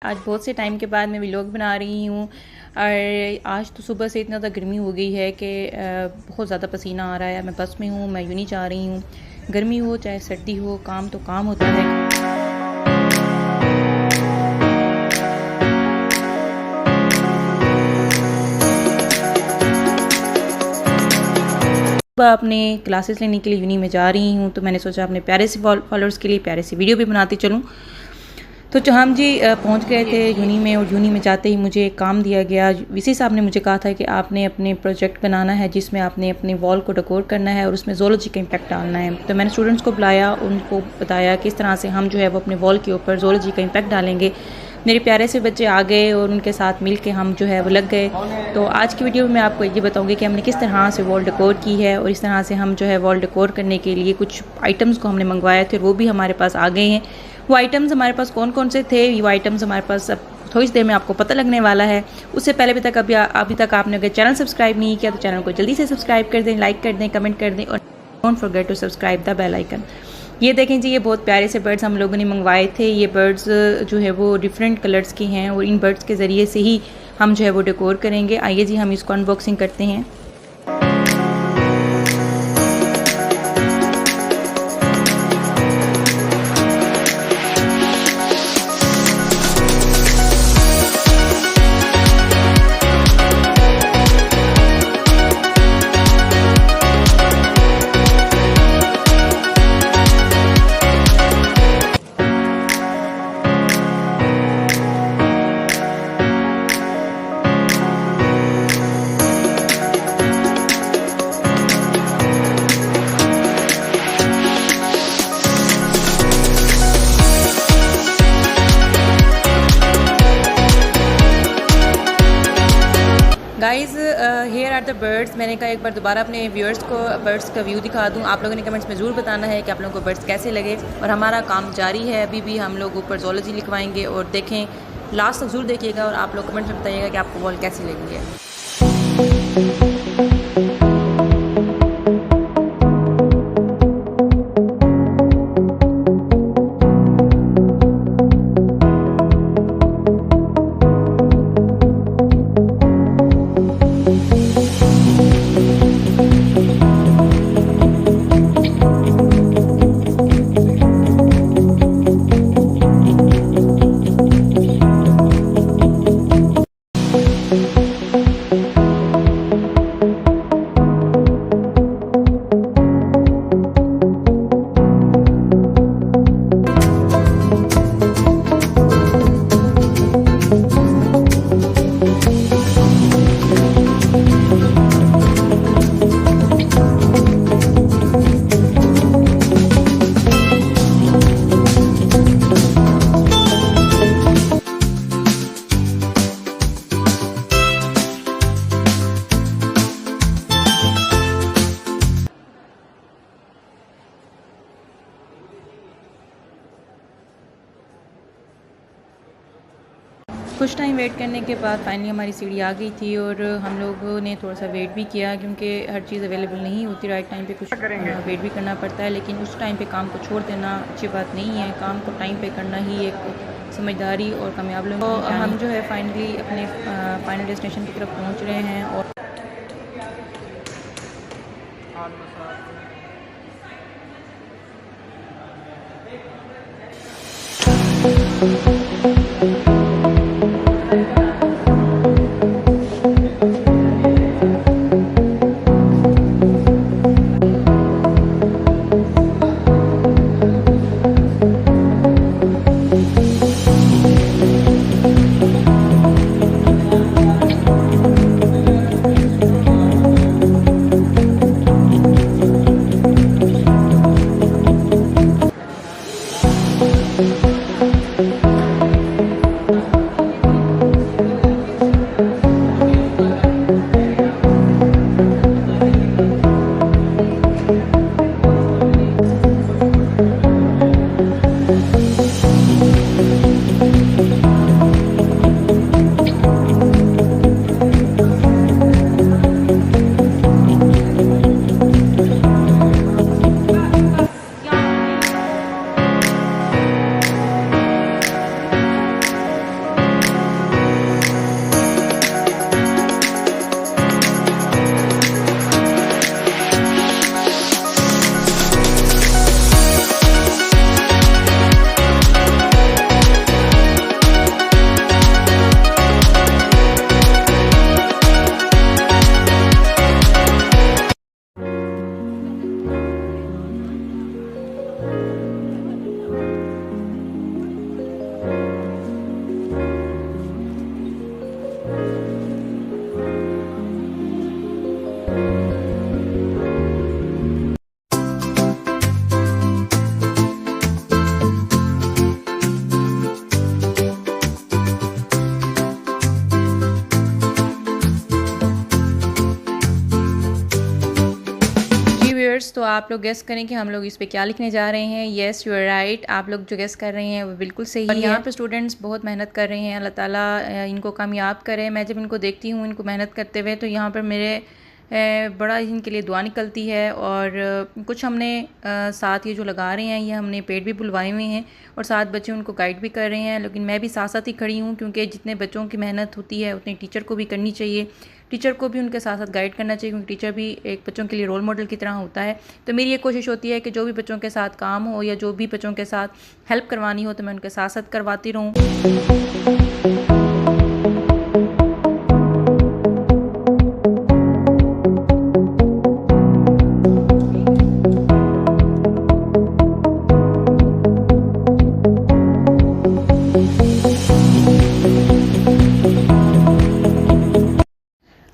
आज बहुत से टाइम के बाद मैं व्लॉग बना रही हूँ और आज तो सुबह से इतना ज़्यादा गर्मी हो गई है कि बहुत ज़्यादा पसीना आ रहा है। मैं बस में हूँ, मैं यूँ नहीं जा रही हूँ। गर्मी हो चाहे सर्दी हो, काम तो काम होता है। सुबह अपने क्लासेस लेने के लिए यूनी में जा रही हूँ, तो मैंने सोचा अपने प्यारे से फॉलोअर्स के लिए प्यारे सी वीडियो भी बनाती चलूँ। तो हम जी पहुंच गए थे यूनी में, और यूनी में जाते ही मुझे एक काम दिया गया। वीसी साहब ने मुझे कहा था कि आपने अपने प्रोजेक्ट बनाना है जिसमें आपने अपने वॉल को डेकोर करना है और उसमें ज़ूलॉजी का इम्पैक्ट डालना है। तो मैंने स्टूडेंट्स को बुलाया, उनको बताया किस तरह से हम जो है वो अपने वॉल के ऊपर ज़ूलॉजी का इम्पैक्ट डालेंगे। मेरे प्यारे से बच्चे आ गए और उनके साथ मिल के हम जो है वो लग गए। तो आज की वीडियो में मैं आपको ये बताऊंगी कि हमने किस तरह से वॉल डेकोर की है, और इस तरह से हम जो है वॉल डेकोर करने के लिए कुछ आइटम्स को हमने मंगवाए थे, वो भी हमारे पास आ गए हैं। वो आइटम्स हमारे पास कौन कौन से थे, वो आइटम्स हमारे पास अब थोड़ी देर में आपको पता लगने वाला है। उससे पहले अभी तक आपने अगर चैनल सब्सक्राइब नहीं किया तो चैनल को जल्दी से सब्सक्राइब कर दें, लाइक कर दें, कमेंट कर दें, और don't forget to subscribe the bell icon. ये देखें जी, ये बहुत प्यारे से बर्ड्स हम लोगों ने मंगवाए थे। ये बर्ड्स जो है वो डिफरेंट कलर्स के हैं, और इन बर्ड्स के ज़रिए से ही हम जो है वो डेकोर करेंगे। आइए जी हम इसको अनबॉक्सिंग करते हैं। Guys here are the birds. मैंने कहा एक बार दोबारा अपने व्यूअर्स को बर्ड्स का व्यू दिखा दूँ। आप लोगों ने कमेंट्स में ज़रूर बताना है कि आप लोगों को बर्ड्स कैसे लगे। और हमारा काम जारी है, अभी भी हम लोग ऊपर ज़ूलॉजी लिखवाएंगे, और देखें लास्ट तक ज़रूर देखिएगा, और आप लोग कमेंट में बताइएगा कि आपको वॉल कैसी लगी है। कुछ टाइम वेट करने के बाद फाइनली हमारी सीढ़ी आ गई थी, और हम लोगों ने थोड़ा सा वेट भी किया क्योंकि हर चीज़ अवेलेबल नहीं होती राइट टाइम पे। कुछ वेट भी करना पड़ता है, लेकिन उस टाइम पे काम को छोड़ देना अच्छी बात नहीं है। काम को टाइम पे करना ही एक समझदारी और कामयाब लोग। तो हम जो है फाइनली अपने फाइनल डेस्टिनेशन की तरफ पहुँच रहे हैं। और आप लोग गेस करें कि हम लोग इस पे क्या लिखने जा रहे हैं। येस यू आर राइट, आप लोग जो गेस कर रहे हैं वो बिल्कुल सही है। यहाँ पे स्टूडेंट्स बहुत मेहनत कर रहे हैं, अल्लाह ताला इनको कामयाब करे। मैं जब इनको देखती हूँ इनको मेहनत करते हुए, तो यहाँ पर मेरे बड़ा इनके लिए दुआ निकलती है। और कुछ हमने साथ ये जो लगा रहे हैं ये हमने पेड़ भी बुलवाए हुए हैं और साथ बच्चे उनको गाइड भी कर रहे हैं, लेकिन मैं भी साथ साथ ही खड़ी हूँ, क्योंकि जितने बच्चों की मेहनत होती है उतनी टीचर को भी करनी चाहिए। टीचर को भी उनके साथ साथ गाइड करना चाहिए, क्योंकि टीचर भी एक बच्चों के लिए रोल मॉडल की तरह होता है। तो मेरी ये कोशिश होती है कि जो भी बच्चों के साथ काम हो या जो भी बच्चों के साथ हेल्प करवानी हो तो मैं उनके साथ साथ करवाती रहूँ।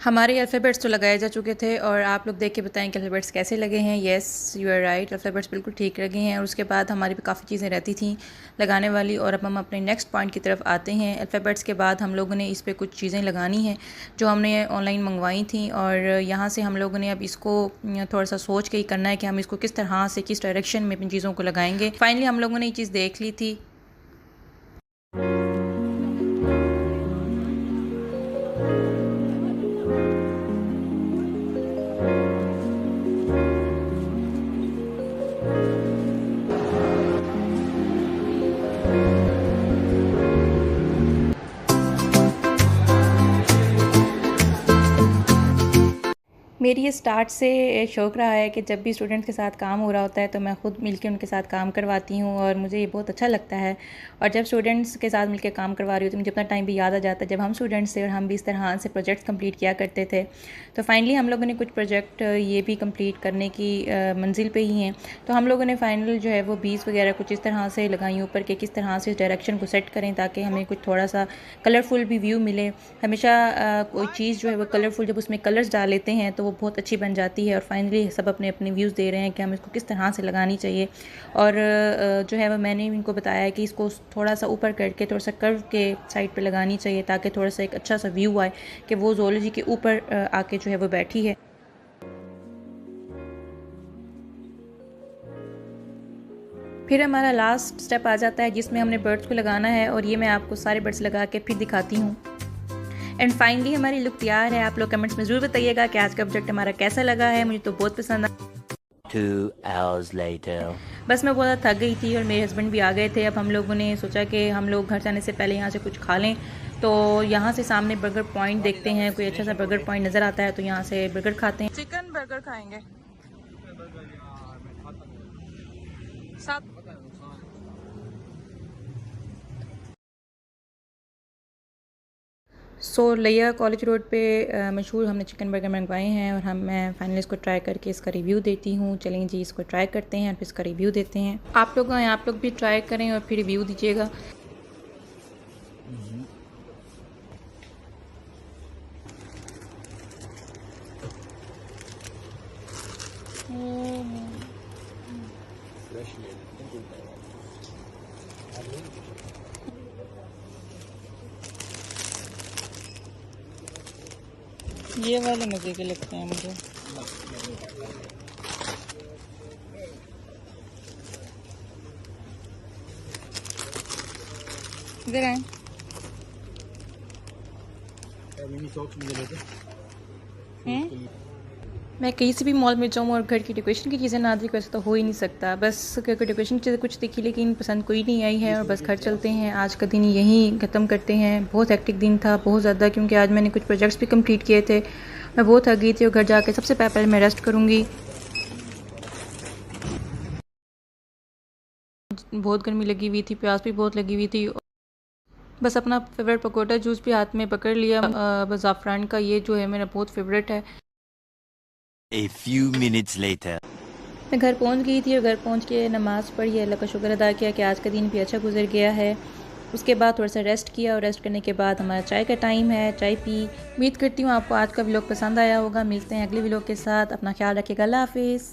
हमारे अल्फ़ाबेट्स तो लगाए जा चुके थे और आप लोग देख के बताएं कि अल्फ़ाबेट्स कैसे लगे हैं। Yes you are right, alphabets बिल्कुल ठीक लगे हैं। और उसके बाद हमारी भी काफ़ी चीज़ें रहती थी लगाने वाली, और अब हम अपने नेक्स्ट पॉइंट की तरफ आते हैं। अल्फ़ाबेट्स के बाद हम लोगों ने इस पर कुछ चीज़ें लगानी हैं जो हमने ऑनलाइन मंगवाई थी, और यहाँ से हम लोगों ने अब इसको थोड़ा सा सोच के ही करना है कि हम इसको किस तरह से किस डायरेक्शन में इन चीज़ों को लगाएंगे। फाइनली हम लोगों ने ये चीज़ देख ली थी। मेरी ये स्टार्ट से शौक़ रहा है कि जब भी स्टूडेंट्स के साथ काम हो रहा होता है तो मैं ख़ुद मिलकर उनके साथ काम करवाती हूँ, और मुझे ये बहुत अच्छा लगता है। और जब स्टूडेंट्स के साथ मिलकर काम करवा रही हूँ तो मुझे अपना टाइम भी याद आ जाता है जब हम स्टूडेंट्स थे और हम भी इस तरह से प्रोजेक्ट्स कंप्लीट किया करते थे। तो फाइनली हम लोगों ने कुछ प्रोजेक्ट ये भी कंप्लीट करने की मंजिल पे ही हैं। तो हम लोगों ने फाइनल जो है वो बीज वगैरह कुछ इस तरह से लगाई ऊपर के किस तरह से इस डायरेक्शन को सेट करें ताकि हमें कुछ थोड़ा सा कलरफुल भी व्यू मिले। हमेशा कोई चीज़ जो है वो कलरफुल जब उसमें कलर्स डाल लेते हैं तो वो बहुत अच्छी बन जाती है। और फाइनली सब अपने अपने व्यूज़ दे रहे हैं कि हम इसको किस तरह से लगानी चाहिए। और जो है वो मैंने इनको बताया है कि इसको थोड़ा सा ऊपर करके थोड़ा सा कर्व के साइड पे लगानी चाहिए ताकि थोड़ा सा एक अच्छा सा व्यू आए कि वो ज़ूलॉजी के ऊपर आके जो है वो बैठी है। फिर हमारा लास्ट स्टेप आ जाता है जिसमें हमने बर्ड्स को लगाना है, और ये मैं आपको सारे बर्ड्स लगा के फिर दिखाती हूँ। एंड फाइनली हमारी लुक तैयार है। आप लोग कमेंट्स में ज़रूर बताइएगा कि आज का प्रोजेक्ट हमारा कैसा लगा है। मुझे तो बहुत पसंद आया। 2 hours later. बस मैं बहुत थक गई थी और मेरे हस्बैंड भी आ गए थे। अब हम लोगों ने सोचा कि हम लोग घर जाने से पहले यहाँ से कुछ खा लें, तो यहाँ से सामने बर्गर पॉइंट देखते हैं, कोई अच्छा सा बर्गर पॉइंट नज़र आता है तो यहाँ से बर्गर खाते हैं। चिकन बर्गर खाएंगे साथ। लिया कॉलेज रोड पे मशहूर हमने चिकन बर्गर मंगवाए हैं, और मैं फाइनली इसको ट्राई करके इसका रिव्यू देती हूँ। चलें जी, इसको ट्राई करते हैं और फिर इसका रिव्यू देते हैं। आप लोग आए, आप लोग भी ट्राई करें और फिर रिव्यू दीजिएगा। ये वाले मज़े के लगते हैं मुझे। इधर आए। मैं कहीं से भी मॉल में जाऊँ और घर की डेकोरेशन की चीज़ें ना देखूँ, ऐसा तो हो ही नहीं सकता। बस घर की डेकोरेशन की चीज़ें कुछ देखी लेकिन पसंद कोई नहीं आई है, और बस घर चलते हैं। आज का दिन यहीं ख़त्म करते हैं। बहुत हेक्टिक दिन था, बहुत ज़्यादा, क्योंकि आज मैंने कुछ प्रोजेक्ट्स भी कंप्लीट किए थे। मैं बहुत थक गई थी और घर जाके सबसे पहले मैं रेस्ट करूँगी। बहुत गर्मी लगी हुई थी, प्यास भी बहुत लगी हुई थी। बस अपना फेवरेट पकोड़ा जूस भी हाथ में पकड़ लिया। ज़ाफ़रान का ये जो है मेरा बहुत फेवरेट है। A few minutes later. मैं घर पहुंच गई थी और घर पहुंच के नमाज़ पढ़ी, अल्लाह का शुक्र अदा किया कि आज का दिन भी अच्छा गुजर गया है। उसके बाद थोड़ा सा रेस्ट किया, और रेस्ट करने के बाद हमारा चाय का टाइम है। चाय पी। उम्मीद करती हूँ आपको आज का व्लॉग पसंद आया होगा। मिलते हैं अगले व्लॉग के साथ। अपना ख्याल रखिएगा। अल्लाह हाफिज़।